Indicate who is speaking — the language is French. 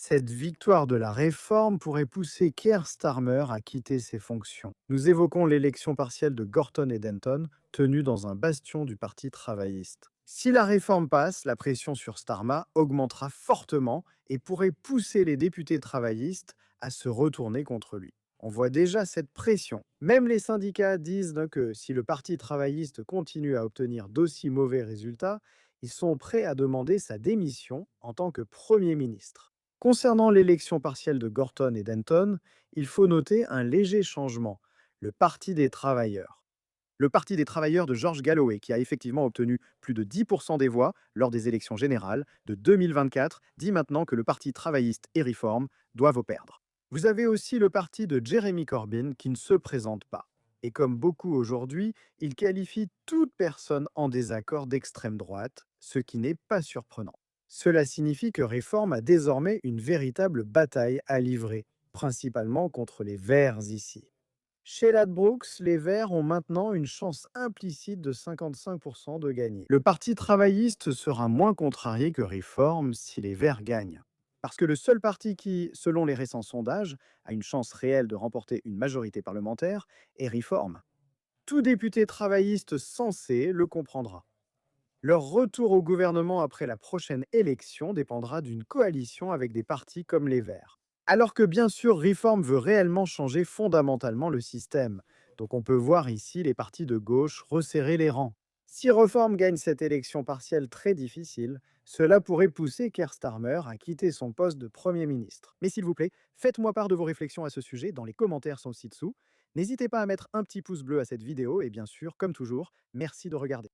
Speaker 1: Cette victoire de la réforme pourrait pousser Keir Starmer à quitter ses fonctions. Nous évoquons l'élection partielle de Gorton et Denton, tenue dans un bastion du Parti travailliste. Si la réforme passe, la pression sur Starmer augmentera fortement et pourrait pousser les députés travaillistes à se retourner contre lui. On voit déjà cette pression. Même les syndicats disent que si le Parti travailliste continue à obtenir d'aussi mauvais résultats, ils sont prêts à demander sa démission en tant que Premier ministre. Concernant l'élection partielle de Gorton et Denton, il faut noter un léger changement, le Parti des travailleurs. Le Parti des travailleurs de George Galloway, qui a effectivement obtenu plus de 10% des voix lors des élections générales de 2024, dit maintenant que le Parti travailliste et Reform doivent perdre. Vous avez aussi le parti de Jeremy Corbyn qui ne se présente pas. Et comme beaucoup aujourd'hui, il qualifie toute personne en désaccord d'extrême droite, ce qui n'est pas surprenant. Cela signifie que Reform a désormais une véritable bataille à livrer, principalement contre les Verts ici. Chez Ladbrokes, les Verts ont maintenant une chance implicite de 55% de gagner. Le Parti travailliste sera moins contrarié que Reform si les Verts gagnent. Parce que le seul parti qui, selon les récents sondages, a une chance réelle de remporter une majorité parlementaire est Reform. Tout député travailliste sensé le comprendra. Leur retour au gouvernement après la prochaine élection dépendra d'une coalition avec des partis comme les Verts. Alors que bien sûr, Reform veut réellement changer fondamentalement le système. Donc on peut voir ici les partis de gauche resserrer les rangs. Si Reform gagne cette élection partielle très difficile, cela pourrait pousser Keir Starmer à quitter son poste de Premier ministre. Mais s'il vous plaît, faites-moi part de vos réflexions à ce sujet dans les commentaires ci-dessous. N'hésitez pas à mettre un petit pouce bleu à cette vidéo et bien sûr, comme toujours, merci de regarder.